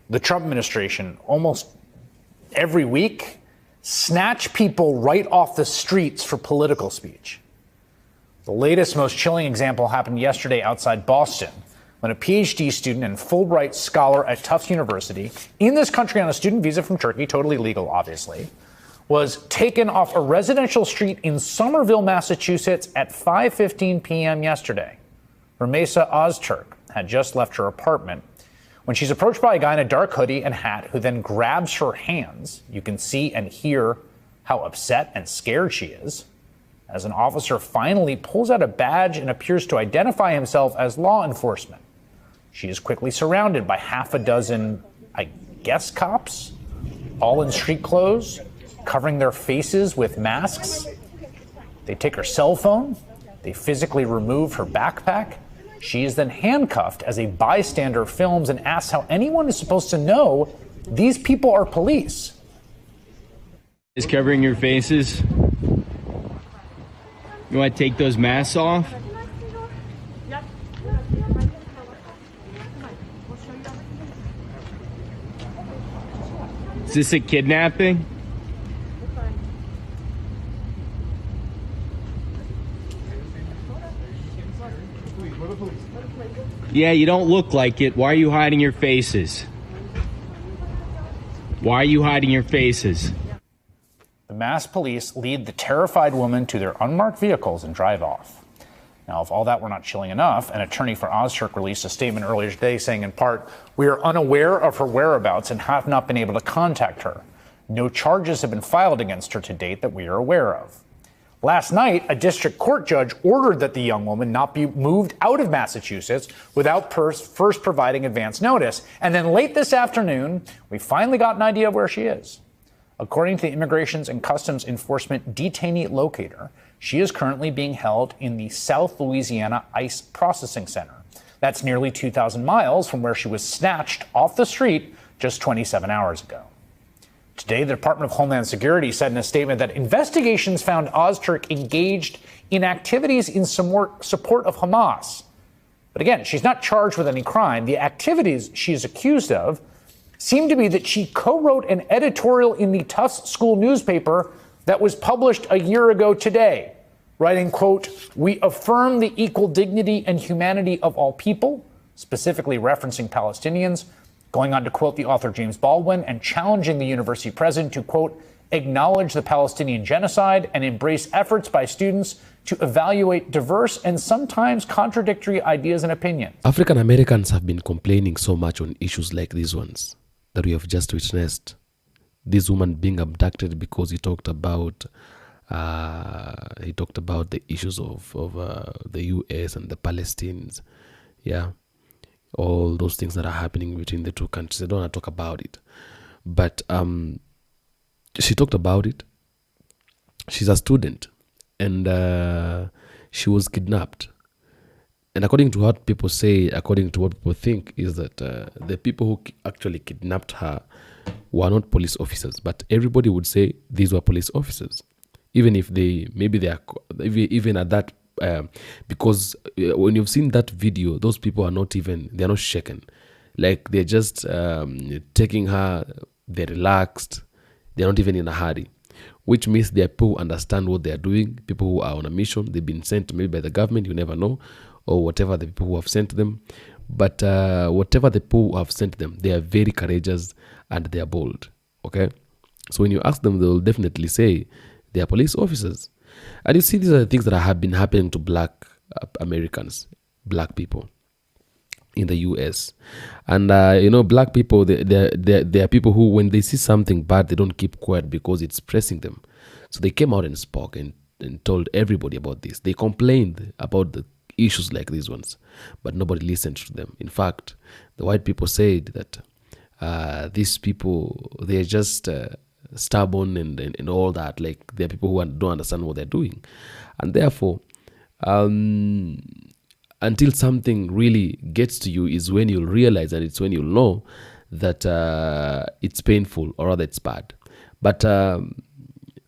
the Trump administration almost every week snatch people right off the streets for political speech. The latest, most chilling example happened yesterday outside Boston when a PhD student and Fulbright scholar at Tufts University in this country on a student visa from Turkey, totally legal, obviously, was taken off a residential street in Somerville, Massachusetts at 5:15 p.m. yesterday. Rumeysa Ozturk had just left her apartment when she's approached by a guy in a dark hoodie and hat who then grabs her hands. You can see and hear how upset and scared she is as an officer finally pulls out a badge and appears to identify himself as law enforcement. She is quickly surrounded by half a dozen, I guess, cops, all in street clothes, covering their faces with masks. They take her cell phone. They physically remove her backpack. She is then handcuffed as a bystander films and asks how anyone is supposed to know these people are police. Is covering your faces. You want to take those masks off? Is this a kidnapping? Yeah, you don't look like it. Why are you hiding your faces? Why are you hiding your faces? The masked police lead the terrified woman to their unmarked vehicles and drive off. Now, if all that were not chilling enough, an attorney for Ozturk released a statement earlier today saying, in part, "We are unaware of her whereabouts and have not been able to contact her. No charges have been filed against her to date that we are aware of." Last night, a district court judge ordered that the young woman not be moved out of Massachusetts without first providing advance notice. And then late this afternoon, we finally got an idea of where she is. According to the Immigrations and Customs Enforcement detainee locator, she is currently being held in the South Louisiana ICE Processing Center. That's nearly 2,000 miles from where she was snatched off the street just 27 hours ago. Today, the Department of Homeland Security said in a statement that investigations found Ozturk engaged in activities in support of Hamas. But again, she's not charged with any crime. The activities she is accused of seem to be that she co-wrote an editorial in the Tufts School newspaper that was published a year ago today, writing, quote, "We affirm the equal dignity and humanity of all people," specifically referencing Palestinians, going on to quote the author James Baldwin and challenging the university president to, quote, "acknowledge the Palestinian genocide and embrace efforts by students to evaluate diverse and sometimes contradictory ideas and opinions." African Americans have been complaining so much on issues like these ones that we have just witnessed. This woman being abducted because he talked about the issues of the U.S. and the Palestinians. Yeah. All those things that are happening between the two countries. I don't want to talk about it. But she talked about it. She's a student and she was kidnapped. And according to what people say, according to what people think, is that the people who actually kidnapped her were not police officers. But everybody would say these were police officers. Even if even at that, because when you've seen that video, those people are they're not shaken. Like they're just taking her, they're relaxed, they're not even in a hurry. Which means they're people who understand what they're doing, people who are on a mission, they've been sent maybe by the government, you never know, or whatever the people who have sent them. But whatever the people who have sent them, they are very courageous and they are bold, okay? So when you ask them, they will definitely say they are police officers. And you see, these are the things that have been happening to black Americans, black people in the U.S. And, black people, they are people who, when they see something bad, they don't keep quiet because it's pressing them. So they came out and spoke and told everybody about this. They complained about the issues like these ones, but nobody listened to them. In fact, the white people said that these people, they're just stubborn and all that. Like, they're people who don't understand what they're doing. And therefore, until something really gets to you is when you'll realize, and it's when you'll know that it's painful, or rather it's bad. But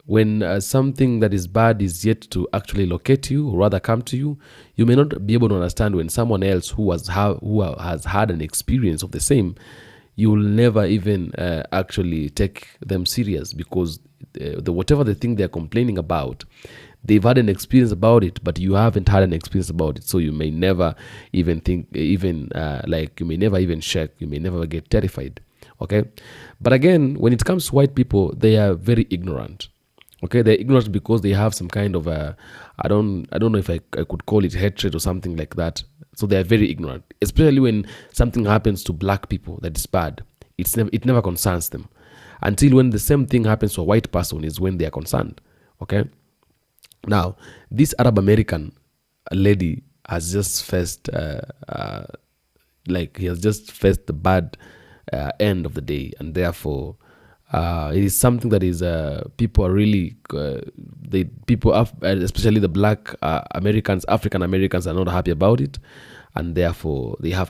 when something that is bad is yet to actually locate you, or rather come to you, you may not be able to understand when someone else who has had an experience of the same, you will never even actually take them serious, because whatever they think they're complaining about, they've had an experience about it, but you haven't had an experience about it. So you may never even think, like you may never even check, you may never get terrified. Okay. But again, when it comes to white people, they are very ignorant. Okay, they're ignorant because they have some kind of I don't know if I could call it hatred or something like that. So they are very ignorant, especially when something happens to black people that is bad. It never concerns them, until when the same thing happens to a white person is when they are concerned. Okay. Now, this Arab American lady has just faced he has just faced the bad end of the day, and therefore it is something that is people are really especially the black Americans, African Americans, are not happy about it, and therefore they had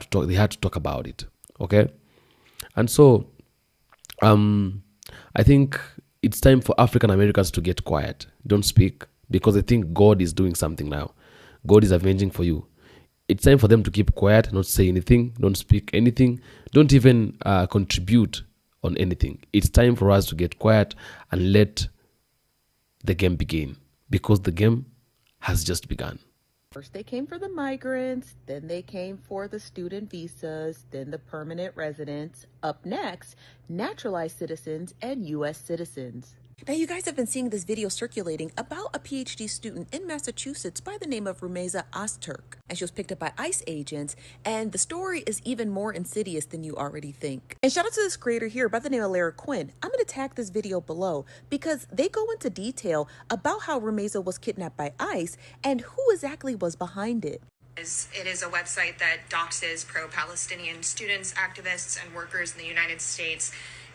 to talk about it. Okay. And so I think it's time for African Americans to get quiet, don't speak, because I think God is doing something now. God is avenging for you. It's time for them to keep quiet, not say anything, don't speak anything, don't even contribute on anything. It's time for us to get quiet and let the game begin, because the game has just begun. First they came for the migrants, then they came for the student visas, then the permanent residents. Up next, naturalized citizens and U.S. citizens. Now, you guys have been seeing this video circulating about a PhD student in Massachusetts by the name of Rumeysa Öztürk. And she was picked up by ICE agents, and the story is even more insidious than you already think. And shout out to this creator here by the name of Lara Quinn. I'm going to tag this video below because they go into detail about how Rumeysa was kidnapped by ICE and who exactly was behind it. It is a website that doxes pro-Palestinian students, activists, and workers in the United States.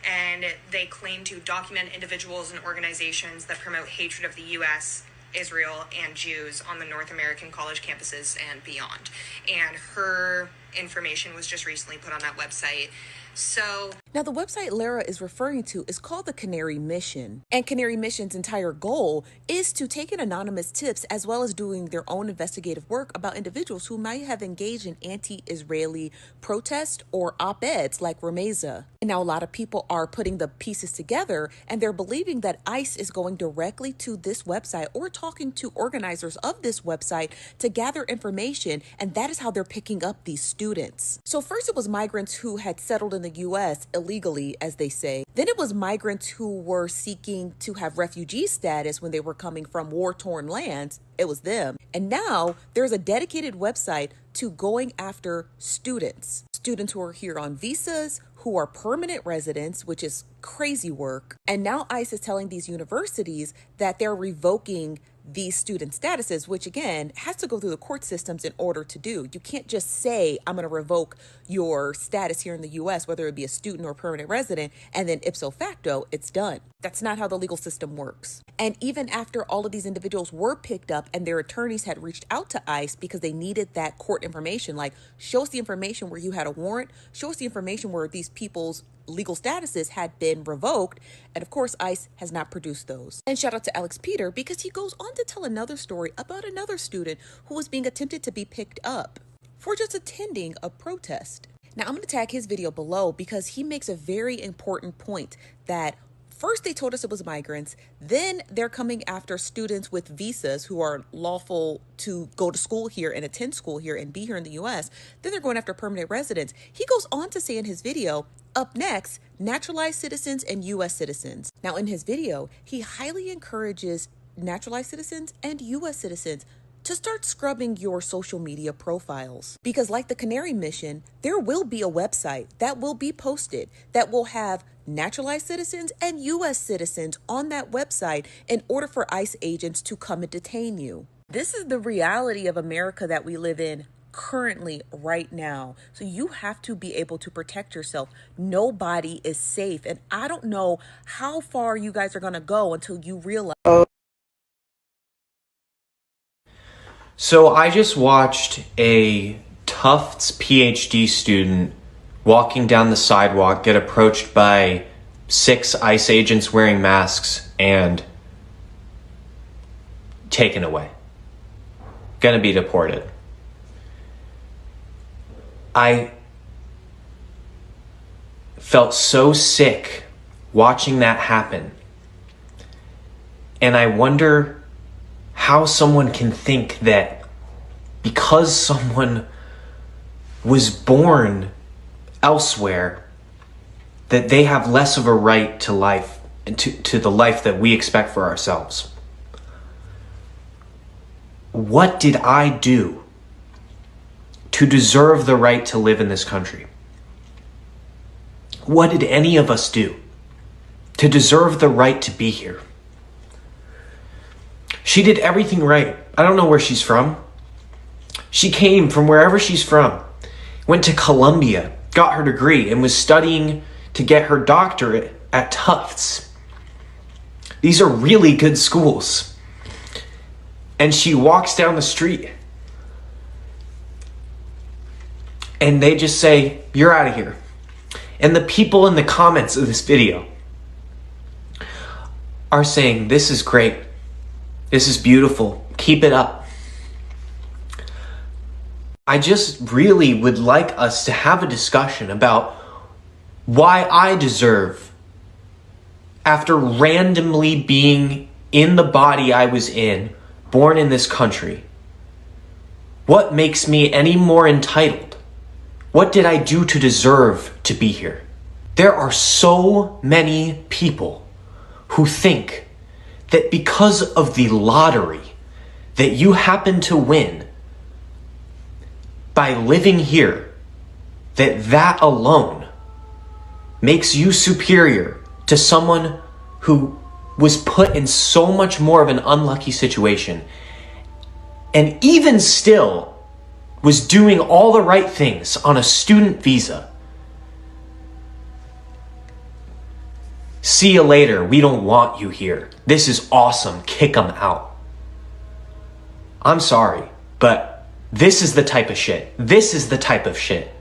And they claim to document individuals and organizations that promote hatred of the U.S., Israel, and Jews on the North American college campuses and beyond. And her information was just recently put on that website. So now the website Lara is referring to is called the Canary Mission. And Canary Mission's entire goal is to take in anonymous tips as well as doing their own investigative work about individuals who might have engaged in anti-Israeli protests or op-eds like Rumeysa. And now a lot of people are putting the pieces together, and they're believing that ICE is going directly to this website or talking to organizers of this website to gather information, and that is how they're picking up these students. So first it was migrants who had settled in the U.S. illegally, as they say. Then it was migrants who were seeking to have refugee status when they were coming from war-torn lands. It was them. And now there's a dedicated website to going after students who are here on visas, who are permanent residents, which is crazy work. And now ICE is telling these universities that they're revoking these student statuses, which again has to go through the court systems in order to do. You can't just say, I'm going to revoke your status here in the US, whether it be a student or permanent resident, and then ipso facto, it's done. That's not how the legal system works. And even after all of these individuals were picked up and their attorneys had reached out to ICE because they needed that court information, like show us the information where you had a warrant, show us the information where these people's legal statuses had been revoked, and of course ICE has not produced those. And shout out to Alex Peter because he goes on to tell another story about another student who was being attempted to be picked up for just attending a protest. Now I'm going to tag his video below because he makes a very important point that first they told us it was migrants, then they're coming after students with visas who are lawful to go to school here and attend school here and be here in the US. Then they're going after permanent residents. He goes on to say in his video, up next, naturalized citizens and U.S. citizens. Now in his video, he highly encourages naturalized citizens and U.S. citizens to start scrubbing your social media profiles. Because like the Canary Mission, there will be a website that will be posted that will have naturalized citizens and U.S. citizens on that website in order for ICE agents to come and detain you. This is the reality of America that we live in currently right now. So you have to be able to protect yourself. Nobody is safe. And I don't know how far you guys are going to go until you realize. So I just watched a Tufts PhD student walking down the sidewalk get approached by 6 ICE agents wearing masks and taken away. Gonna be deported. felt so sick watching that happen. And I wonder how someone can think that because someone was born elsewhere, that they have less of a right to life, to the life that we expect for ourselves. What did I do to deserve the right to live in this country? What did any of us do to deserve the right to be here? She did everything right. I don't know where she's from. She came from wherever she's from, went to Columbia, got her degree, and was studying to get her doctorate at Tufts. These are really good schools. And she walks down the street and they just say, "You're out of here." And the people in the comments of this video are saying, "This is great. This is beautiful. Keep it up." I just really would like us to have a discussion about why I deserve, after randomly being in the body I was in, born in this country, what makes me any more entitled? What did I do to deserve to be here? There are so many people who think that because of the lottery that you happen to win by living here, that alone makes you superior to someone who was put in so much more of an unlucky situation, and even still was doing all the right things on a student visa. "See you later. We don't want you here. This is awesome. Kick them out." I'm sorry, but this is the type of shit. This is the type of shit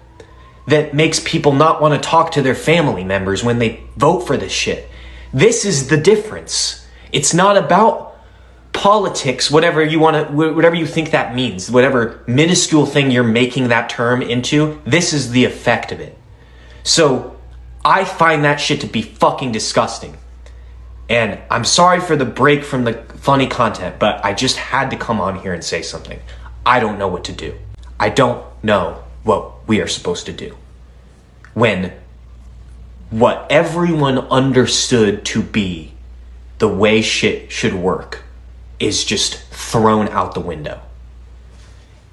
that makes people not want to talk to their family members when they vote for this shit. This is the difference. It's not about politics, whatever you think that means, whatever minuscule thing you're making that term into. This is the effect of it. So I find that shit to be fucking disgusting. And I'm sorry for the break from the funny content, but I just had to come on here and say something. I don't know what to do. I don't know what we are supposed to do when what everyone understood to be the way shit should work is just thrown out the window.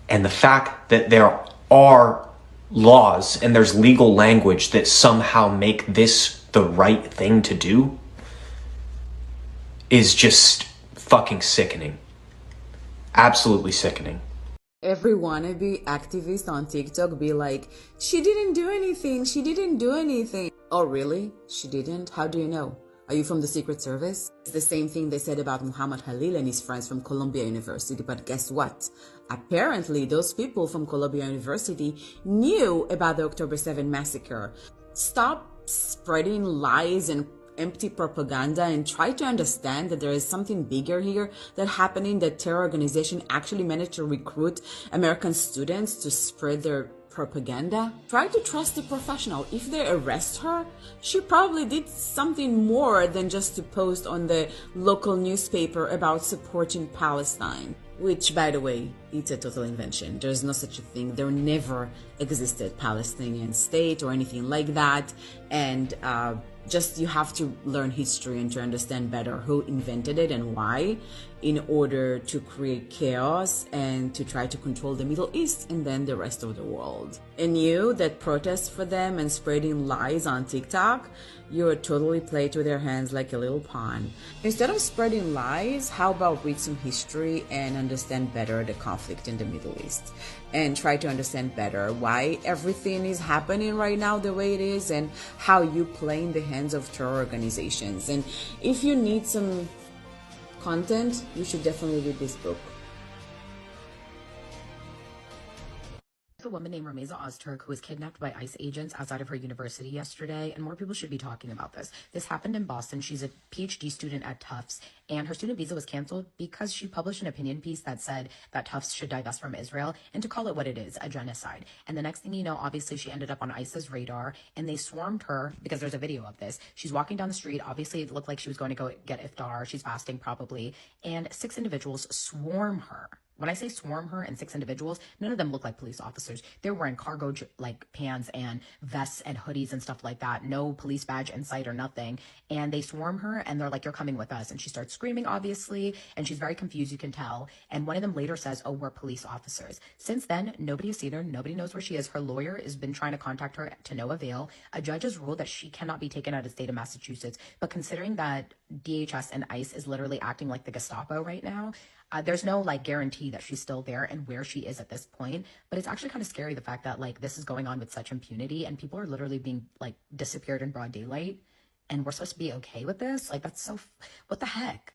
And the fact that there are laws and there's legal language that somehow make this the right thing to do is just fucking sickening. Absolutely sickening. Every wannabe activist on TikTok be like, "She didn't do anything. She didn't do anything." Oh, really? She didn't? How do you know? Are you from the Secret Service? It's the same thing they said about Muhammad Khalil and his friends from Columbia University. But guess what? Apparently, those people from Columbia University knew about the October 7 massacre. Stop spreading lies and empty propaganda and try to understand that there is something bigger here that happening, that terror organization actually managed to recruit American students to spread their propaganda. Try to trust the professional. If they arrest her, she probably did something more than just to post on the local newspaper about supporting Palestine, which, by the way, it's a total invention. There's no such a thing. There never existed Palestinian state or anything like that. And just you have to learn history and to understand better who invented it and why, in order to create chaos and to try to control the Middle East and then the rest of the world. And you that protest for them and spreading lies on TikTok, you're totally played with their hands like a little pawn. Instead of spreading lies, how about read some history and understand better the conflict in the Middle East, and try to understand better why everything is happening right now the way it is, and how you play in the hands of terror organizations. And if you need some content, you should definitely read this book. So woman named Rameza Ozturk who was kidnapped by ICE agents outside of her university yesterday, and more people should be talking about this. This happened in Boston. She's a PhD student at Tufts, and her student visa was canceled because she published an opinion piece that said that Tufts should divest from Israel, and to call it what it is, a genocide. And the next thing you know, obviously she ended up on ICE's radar, and they swarmed her because there's a video of this. She's walking down the street. Obviously, it looked like she was going to go get iftar. She's fasting probably, and 6 individuals swarm her. When I say swarm her and 6 individuals, none of them look like police officers. They're wearing cargo like pants and vests and hoodies and stuff like that. No police badge in sight or nothing. And they swarm her and they're like, "You're coming with us." And she starts screaming, obviously, and she's very confused, you can tell. And one of them later says, "Oh, we're police officers." Since then, nobody has seen her. Nobody knows where she is. Her lawyer has been trying to contact her to no avail. A judge has ruled that she cannot be taken out of the state of Massachusetts. But considering that DHS and ICE is literally acting like the Gestapo right now, there's no like guarantee that she's still there and where she is at this point. But it's actually kind of scary, the fact that like this is going on with such impunity and people are literally being like disappeared in broad daylight, and we're supposed to be okay with this. Like, that's so, what the heck?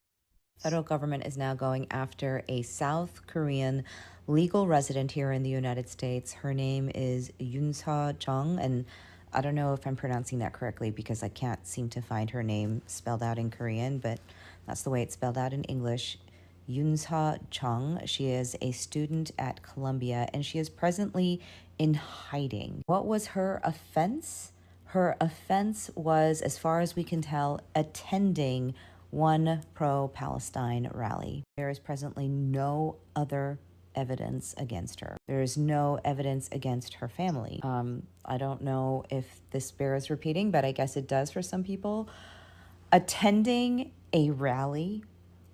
Federal government is now going after a South Korean legal resident here in the United States. Her name is Yoonsa Chung, and I don't know if I'm pronouncing that correctly because I can't seem to find her name spelled out in Korean, but that's the way it's spelled out in English. Yoonsa Chung. She is a student at Columbia, and she is presently in hiding. What was her offense? Her offense was, as far as we can tell, attending one pro-Palestine rally. There is presently no other evidence against her. There is no evidence against her family. I don't know if this bears repeating, but I guess it does for some people. Attending a rally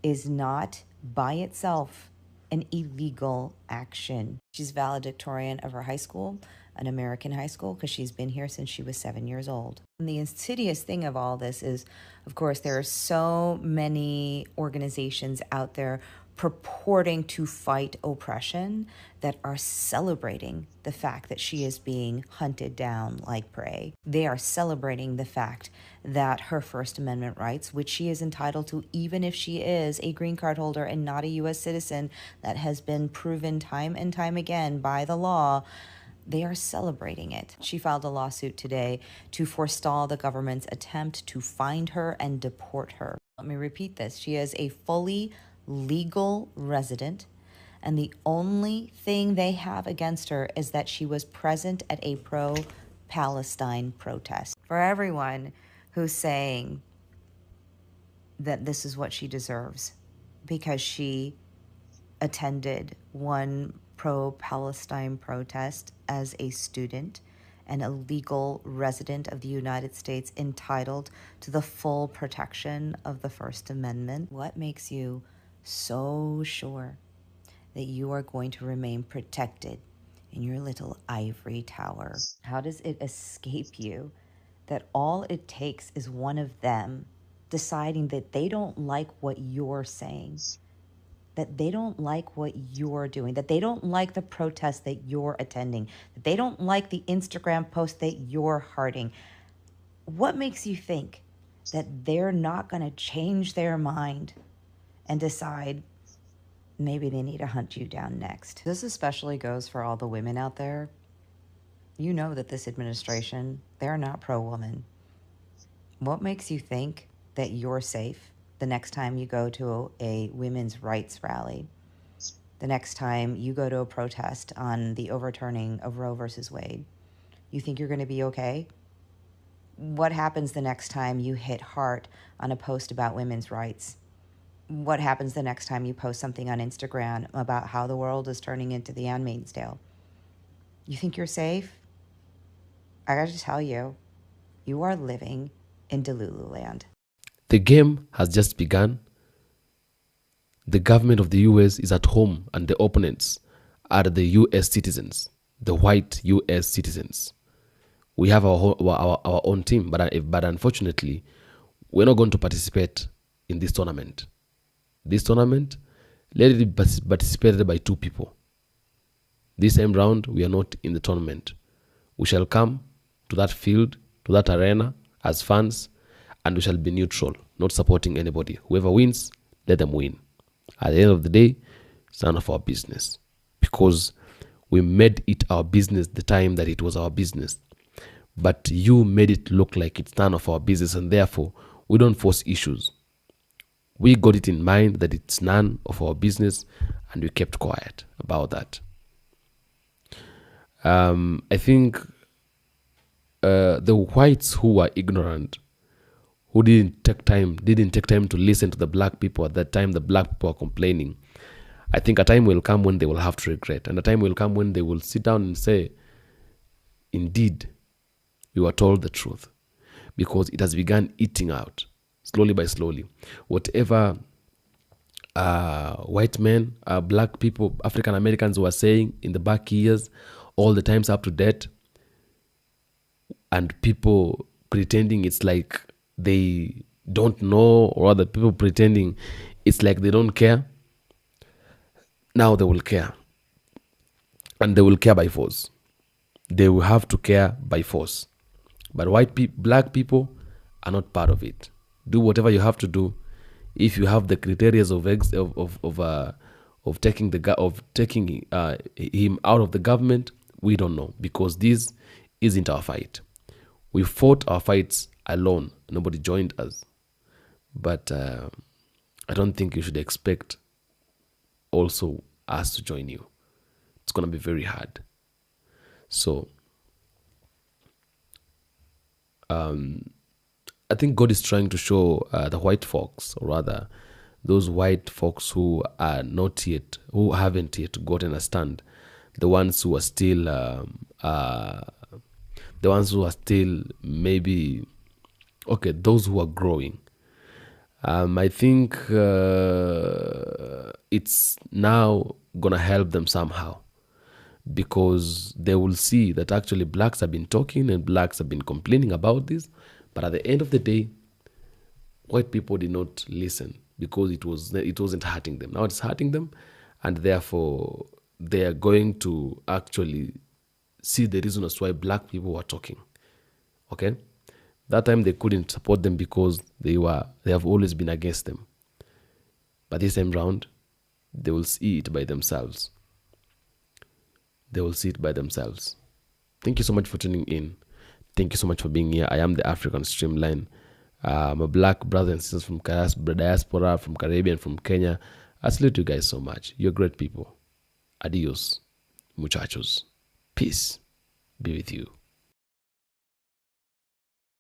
is not by itself an illegal action. She's valedictorian of her high school, an American high school, because she's been here since she was 7 years old. And the insidious thing of all this is, of course, there are so many organizations out there purporting to fight oppression that are celebrating the fact that she is being hunted down like prey. They are celebrating the fact that her First Amendment rights, which she is entitled to even if she is a green card holder and not a U.S. citizen, that has been proven time and time again by the law, they are celebrating it. She filed a lawsuit today to forestall the government's attempt to find her and deport her. Let me repeat this. She is a fully legal resident, and the only thing they have against her is that she was present at a pro-Palestine protest. For everyone who's saying that this is what she deserves because she attended one pro-Palestine protest as a student and a legal resident of the United States entitled to the full protection of the First Amendment, what makes you so sure that you are going to remain protected in your little ivory tower? How does it escape you that all it takes is one of them deciding that they don't like what you're saying, that they don't like what you're doing, that they don't like the protest that you're attending, that they don't like the Instagram post that you're hearting? What makes you think that they're not going to change their mind and decide maybe they need to hunt you down next? This especially goes for all the women out there. You know that this administration, they're not pro-woman. What makes you think that you're safe the next time you go to a women's rights rally, the next time you go to a protest on the overturning of Roe versus Wade? You think you're going to be okay? What happens the next time you hit heart on a post about women's rights? What happens the next time you post something on Instagram about how the world is turning into the Handmaid's Tale? You think you're safe? I gotta tell you, you are living in Delulu land. The game has just begun. The government of the US is at home, and the opponents are the US citizens, the white US citizens. We have our own team, but unfortunately, we're not going to participate in this tournament. This tournament, let it be participated by 2 people. This time round, we are not in the tournament. We shall come to that field, to that arena as fans, and we shall be neutral, not supporting anybody. Whoever wins, let them win. At the end of the day, it's none of our business. Because We made it our business the time that it was our business. But you made it look like it's none of our business, and therefore we don't force issues. We got it in mind that it's none of our business, and we kept quiet about that. I think the whites who were ignorant, who didn't take time to listen to the black people at that time, the black people are complaining. I think a time will come when they will have to regret, and a time will come when they will sit down and say, indeed, we were told the truth, because it has begun eating out slowly by slowly. Whatever white men, black people, African Americans were saying in the back years, all the times up to date, and people pretending it's like they don't know, or other people pretending it's like they don't care. Now they will care, and they will care by force. They will have to care by force. But black people are not part of it. Do whatever you have to do. If you have the criteria of taking him out of the government, we don't know, because this isn't our fight. We fought our fights alone. Nobody joined us. But I don't think you should expect also us to join you. It's going to be very hard. So I think God is trying to show the white folks, or rather those white folks who haven't yet gotten a stand, the ones who are still maybe, okay, those who are growing. I think it's now gonna help them somehow, because they will see that actually blacks have been talking and blacks have been complaining about this, but at the end of the day, white people did not listen, because it wasn't hurting them. Now it's hurting them, and therefore they are going to actually see the reason as to why black people were talking. Okay, that time they couldn't support them because they have always been against them, but this time round they will see it by themselves. They will see it by themselves. Thank you so much for tuning in. Thank you so much for being here. I am the African Streamline. I'm a black brother and sisters from diaspora, from Caribbean, from Kenya. I salute you guys so much. You're great people. Adios, muchachos. Peace be with you.